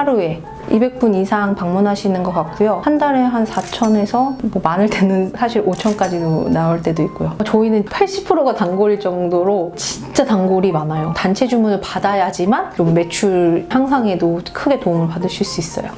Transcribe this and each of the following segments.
하루에 200분 이상 방문하시는 것 같고요. 한 달에 한 4,000에서 뭐 많을 때는 사실 5,000까지도 나올 때도 있고요. 저희는 80%가 단골일 정도로 진짜 단골이 많아요. 단체 주문을 받아야지만 좀 매출 향상에도 크게 도움을 받으실 수 있어요.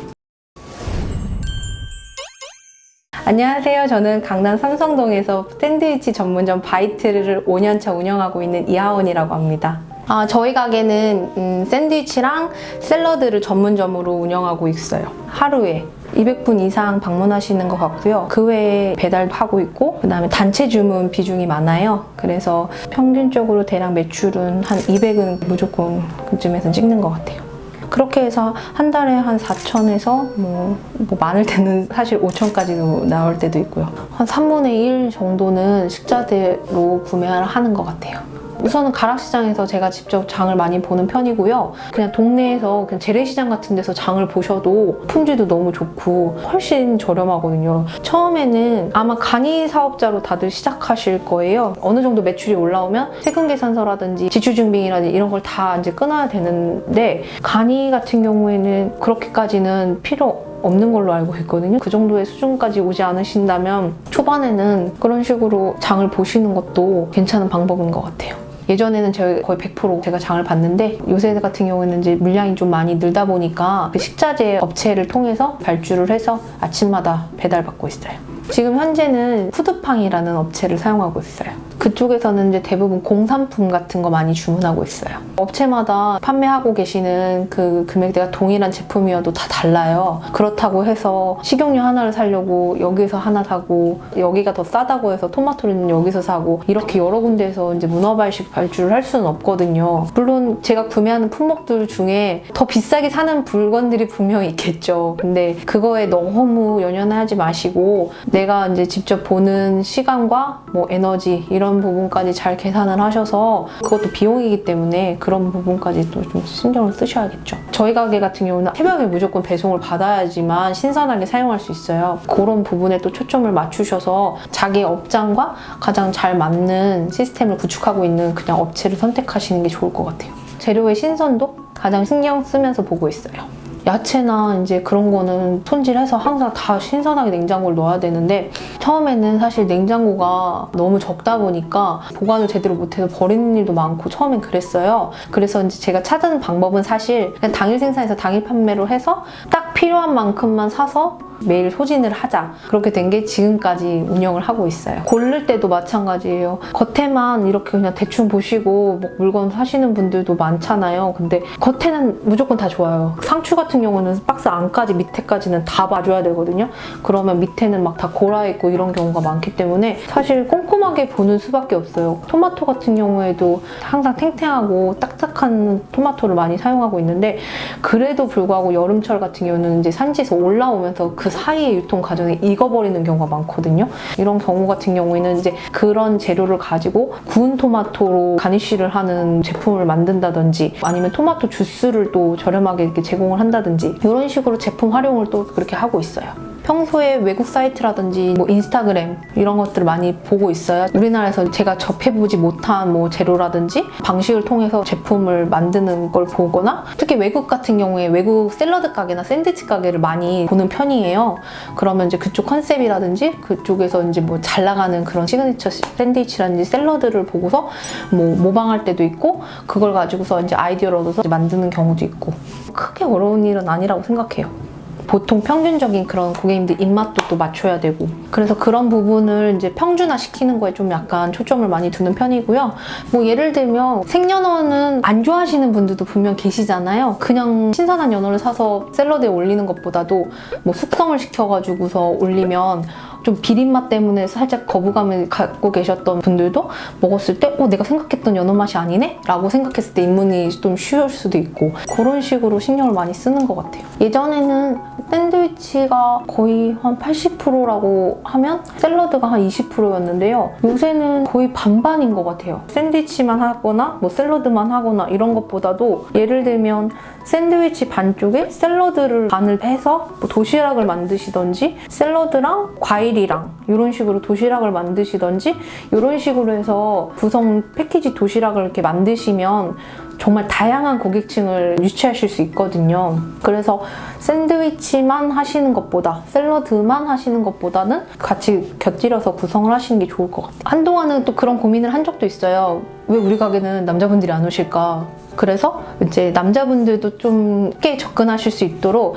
안녕하세요. 저는 강남 삼성동에서 샌드위치 전문점 바이트를 5년차 운영하고 있는 이하원이라고 합니다. 저희 가게는 샌드위치랑 샐러드를 전문점으로 운영하고 있어요. 하루에 200분 이상 방문하시는 것 같고요. 그 외에 배달도 하고 있고, 그 다음에 단체 주문 비중이 많아요. 그래서 평균적으로 대략 매출은 한 200은 무조건 그쯤에서 찍는 것 같아요. 그렇게 해서 한 달에 한 4,000에서 뭐 많을 때는 사실 5,000까지도 나올 때도 있고요. 한 3분의 1 정도는 식자재로 구매를 하는 것 같아요. 우선은 가락시장에서 제가 직접 장을 많이 보는 편이고요. 그냥 동네에서 그냥 재래시장 같은 데서 장을 보셔도 품질도 너무 좋고 훨씬 저렴하거든요. 처음에는 아마 간이 사업자로 다들 시작하실 거예요. 어느 정도 매출이 올라오면 세금계산서라든지 지출증빙이라든지 이런 걸 다 이제 끊어야 되는데, 간이 같은 경우에는 그렇게까지는 필요 없는 걸로 알고 있거든요. 그 정도의 수준까지 오지 않으신다면 초반에는 그런 식으로 장을 보시는 것도 괜찮은 방법인 것 같아요. 예전에는 거의 100% 제가 장을 봤는데, 요새 같은 경우에는 이제 물량이 좀 많이 늘다 보니까 그 식자재 업체를 통해서 발주를 해서 아침마다 배달받고 있어요. 지금 현재는 푸드팡이라는 업체를 사용하고 있어요. 그쪽에서는 이제 대부분 공산품 같은 거 많이 주문하고 있어요. 업체마다 판매하고 계시는 그 금액대가 동일한 제품이어도 다 달라요. 그렇다고 해서 식용유 하나를 사려고 여기서 하나 사고, 여기가 더 싸다고 해서 토마토는 여기서 사고, 이렇게 여러 군데에서 이제 문어발식 발주를 할 수는 없거든요. 물론 제가 구매하는 품목들 중에 더 비싸게 사는 물건들이 분명히 있겠죠. 근데 그거에 너무 연연하지 마시고, 내가 이제 직접 보는 시간과 뭐 에너지 이런 부분까지 잘 계산을 하셔서, 그것도 비용이기 때문에 그런 부분까지 또 좀 신경을 쓰셔야겠죠. 저희 가게 같은 경우는 새벽에 무조건 배송을 받아야지만 신선하게 사용할 수 있어요. 그런 부분에 또 초점을 맞추셔서 자기 업장과 가장 잘 맞는 시스템을 구축하고 있는 그냥 업체를 선택하시는 게 좋을 것 같아요. 재료의 신선도 가장 신경 쓰면서 보고 있어요. 야채나 이제 그런 거는 손질해서 항상 다 신선하게 냉장고를 넣어야 되는데, 처음에는 사실 냉장고가 너무 적다 보니까 보관을 제대로 못해서 버리는 일도 많고 처음엔 그랬어요. 그래서 이제 제가 찾은 방법은 사실 그냥 당일 생산해서 당일 판매로 해서 딱 필요한 만큼만 사서 매일 소진을 하자. 그렇게 된 게 지금까지 운영을 하고 있어요. 고를 때도 마찬가지예요. 겉에만 이렇게 그냥 대충 보시고 뭐 물건 사시는 분들도 많잖아요. 근데 겉에는 무조건 다 좋아요. 상추 같은 경우는 박스 안까지 밑에까지는 다 봐줘야 되거든요. 그러면 밑에는 막 다 골아있고 이런 경우가 많기 때문에 사실 꼼꼼하게 보는 수밖에 없어요. 토마토 같은 경우에도 항상 탱탱하고 딱딱한 토마토를 많이 사용하고 있는데, 그래도 불구하고 여름철 같은 경우는 이제 산지에서 올라오면서 그 사이의 유통 과정에 익어버리는 경우가 많거든요. 이런 경우 같은 경우에는 이제 그런 재료를 가지고 구운 토마토로 가니쉬를 하는 제품을 만든다든지, 아니면 토마토 주스를 또 저렴하게 이렇게 제공을 한다든지, 이런 식으로 제품 활용을 또 그렇게 하고 있어요. 평소에 외국 사이트라든지 뭐 인스타그램 이런 것들을 많이 보고 있어요. 우리나라에서 제가 접해보지 못한 뭐 재료라든지 방식을 통해서 제품을 만드는 걸 보거나, 특히 외국 같은 경우에 외국 샐러드 가게나 샌드위치 가게를 많이 보는 편이에요. 그러면 이제 그쪽 컨셉이라든지 그쪽에서 이제 뭐 잘 나가는 그런 시그니처 샌드위치라든지 샐러드를 보고서 뭐 모방할 때도 있고, 그걸 가지고서 이제 아이디어를 얻어서 이제 만드는 경우도 있고, 크게 어려운 일은 아니라고 생각해요. 보통 평균적인 그런 고객님들 입맛도 또 맞춰야 되고, 그래서 그런 부분을 이제 평준화 시키는 거에 좀 약간 초점을 많이 두는 편이고요. 뭐 예를 들면 생연어는 안 좋아하시는 분들도 분명 계시잖아요. 그냥 신선한 연어를 사서 샐러드에 올리는 것보다도 뭐 숙성을 시켜가지고서 올리면 좀 비린맛 때문에 살짝 거부감을 갖고 계셨던 분들도 먹었을 때 내가 생각했던 연어 맛이 아니네? 라고 생각했을 때 입문이 좀 쉬울 수도 있고, 그런 식으로 신경을 많이 쓰는 것 같아요. 예전에는 샌드위치가 거의 한 80%라고 하면 샐러드가 한 20%였는데요. 요새는 거의 반반인 것 같아요. 샌드위치만 하거나 뭐 샐러드만 하거나 이런 것보다도, 예를 들면 샌드위치 반쪽에 샐러드를 반을 해서 뭐 도시락을 만드시던지, 샐러드랑 과일 과일이랑 이런 식으로 도시락을 만드시던지 이런 식으로 해서 구성 패키지 도시락을 이렇게 만드시면 정말 다양한 고객층을 유치하실 수 있거든요. 그래서 샌드위치만 하시는 것보다 샐러드만 하시는 것보다는 같이 곁들여서 구성을 하시는 게 좋을 것 같아요. 한동안은 또 그런 고민을 한 적도 있어요. 왜 우리 가게는 남자분들이 안 오실까? 그래서 이제 남자분들도 좀 쉽게 접근하실 수 있도록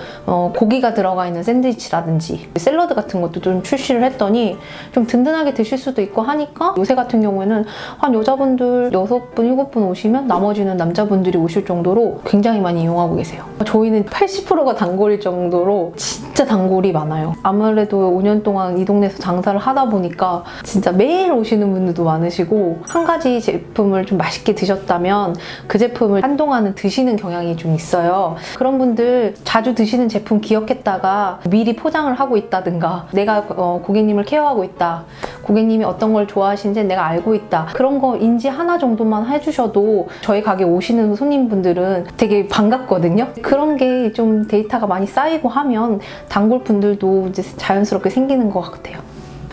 고기가 들어가 있는 샌드위치라든지 샐러드 같은 것도 좀 출시를 했더니 좀 든든하게 드실 수도 있고 하니까 요새 같은 경우에는 한 여자분들 6분, 7분 오시면 나머지는 남자분들이 오실 정도로 굉장히 많이 이용하고 계세요. 저희는 80%가 단골일 정도로 진짜 단골이 많아요. 아무래도 5년 동안 이 동네에서 장사를 하다 보니까 진짜 매일 오시는 분들도 많으시고 한 가지 제품을 좀 맛있게 드셨다면 그 제품을 한동안은 드시는 경향이 좀 있어요. 그런 분들 자주 드시는 제품 기억했다가 미리 포장을 하고 있다든가 내가 고객님을 케어하고 있다. 고객님이 어떤 걸 좋아하시는지 내가 알고 있다. 그런 거 인지 하나 정도만 해주셔도 저희 가게 오시는 손님분들은 되게 반갑거든요. 그런 게 좀 데이터가 많이 쌓이고 하면 단골 분들도 이제 자연스럽게 생기는 것 같아요.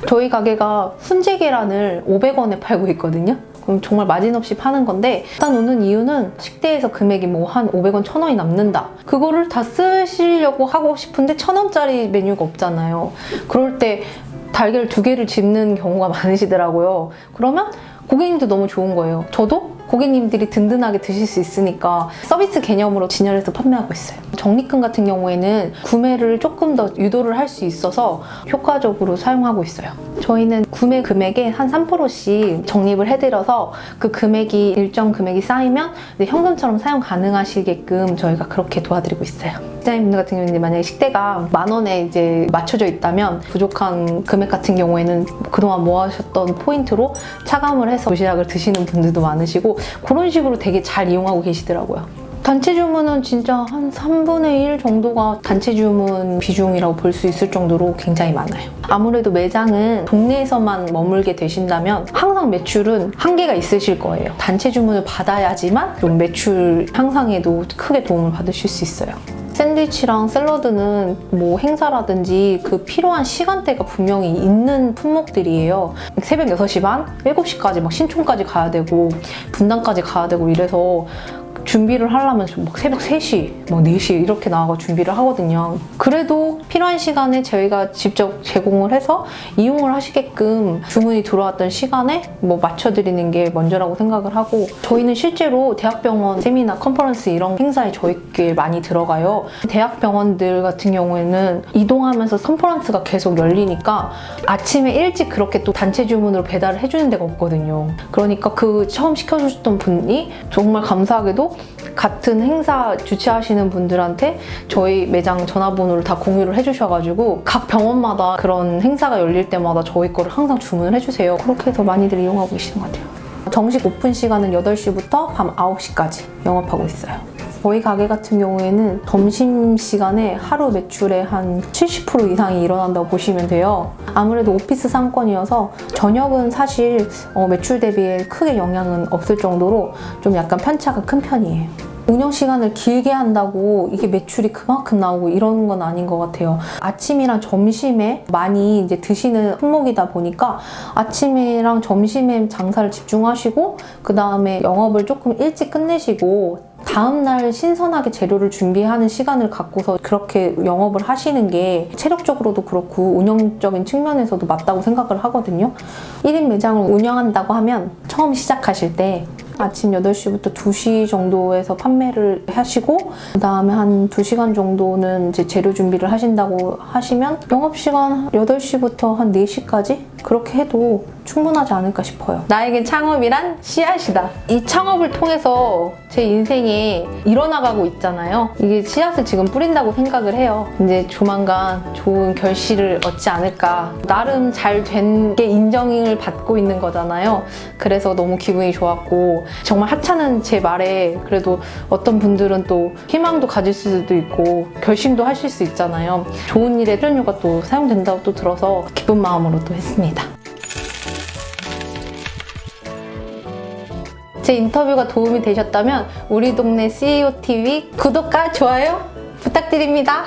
저희 가게가 훈제 계란을 500원에 팔고 있거든요. 그럼 정말 마진없이 파는 건데 일단 오는 이유는 식대에서 금액이 뭐 한 500원, 1000원이 남는다. 그거를 다 쓰시려고 하고 싶은데 1000원짜리 메뉴가 없잖아요. 그럴 때 달걀 2개를 집는 경우가 많으시더라고요. 그러면 고객님도 너무 좋은 거예요. 저도 고객님들이 든든하게 드실 수 있으니까 서비스 개념으로 진열해서 판매하고 있어요. 적립금 같은 경우에는 구매를 조금 더 유도를 할 수 있어서 효과적으로 사용하고 있어요. 저희는 구매 금액의 한 3%씩 적립을 해드려서 그 금액이 일정 금액이 쌓이면 현금처럼 사용 가능하시게끔 저희가 그렇게 도와드리고 있어요. 직장인분들 같은 경우는 만약에 식대가 10,000원에 이제 맞춰져 있다면 부족한 금액 같은 경우에는 그동안 모아셨던 포인트로 차감을 해서 도시락을 드시는 분들도 많으시고 그런 식으로 되게 잘 이용하고 계시더라고요. 단체 주문은 진짜 한 3분의 1 정도가 단체 주문 비중이라고 볼 수 있을 정도로 굉장히 많아요. 아무래도 매장은 동네에서만 머물게 되신다면 항상 매출은 한계가 있으실 거예요. 단체 주문을 받아야지만 좀 매출 향상에도 크게 도움을 받으실 수 있어요. 샌드위치랑 샐러드는 뭐 행사라든지 그 필요한 시간대가 분명히 있는 품목들이에요. 새벽 6시 반, 7시까지 막 신촌까지 가야 되고 분당까지 가야 되고 이래서 준비를 하려면 막 새벽 3시, 막 4시 이렇게 나와서 준비를 하거든요. 그래도 필요한 시간에 저희가 직접 제공을 해서 이용을 하시게끔 주문이 들어왔던 시간에 뭐 맞춰드리는 게 먼저라고 생각을 하고 저희는 실제로 대학병원 세미나, 컨퍼런스 이런 행사에 저희께 많이 들어가요. 대학병원들 같은 경우에는 이동하면서 컨퍼런스가 계속 열리니까 아침에 일찍 그렇게 또 단체 주문으로 배달을 해주는 데가 없거든요. 그러니까 그 처음 시켜주셨던 분이 정말 감사하게도 같은 행사 주최하시는 분들한테 저희 매장 전화번호를 다 공유를 해주셔가지고 각 병원마다 그런 행사가 열릴 때마다 저희 거를 항상 주문을 해주세요. 그렇게 해서 많이들 이용하고 계시는 것 같아요. 정식 오픈 시간은 8시부터 밤 9시까지 영업하고 있어요. 저희 가게 같은 경우에는 점심시간에 하루 매출의 한 70% 이상이 일어난다고 보시면 돼요. 아무래도 오피스 상권이어서 저녁은 사실 매출 대비에 크게 영향은 없을 정도로 좀 약간 편차가 큰 편이에요. 운영 시간을 길게 한다고 이게 매출이 그만큼 나오고 이런 건 아닌 것 같아요. 아침이랑 점심에 많이 이제 드시는 품목이다 보니까 아침이랑 점심에 장사를 집중하시고 그 다음에 영업을 조금 일찍 끝내시고 다음날 신선하게 재료를 준비하는 시간을 갖고서 그렇게 영업을 하시는 게 체력적으로도 그렇고 운영적인 측면에서도 맞다고 생각을 하거든요. 1인 매장을 운영한다고 하면 처음 시작하실 때 아침 8시부터 2시 정도에서 판매를 하시고 그 다음에 한 2시간 정도는 이제 재료 준비를 하신다고 하시면 영업시간 8시부터 한 4시까지 그렇게 해도 충분하지 않을까 싶어요. 나에겐 창업이란 씨앗이다. 이 창업을 통해서 제 인생에 일어나가고 있잖아요. 이게 씨앗을 지금 뿌린다고 생각을 해요. 이제 조만간 좋은 결실을 얻지 않을까. 나름 잘 된 게 인정을 받고 있는 거잖아요. 그래서 너무 기분이 좋았고 정말 하찮은 제 말에 그래도 어떤 분들은 또 희망도 가질 수도 있고 결심도 하실 수 있잖아요. 좋은 일에 출연료가 또 사용된다고 또 들어서 기쁜 마음으로 또 했습니다. 제 인터뷰가 도움이 되셨다면 우리 동네 CEO TV 구독과 좋아요 부탁드립니다.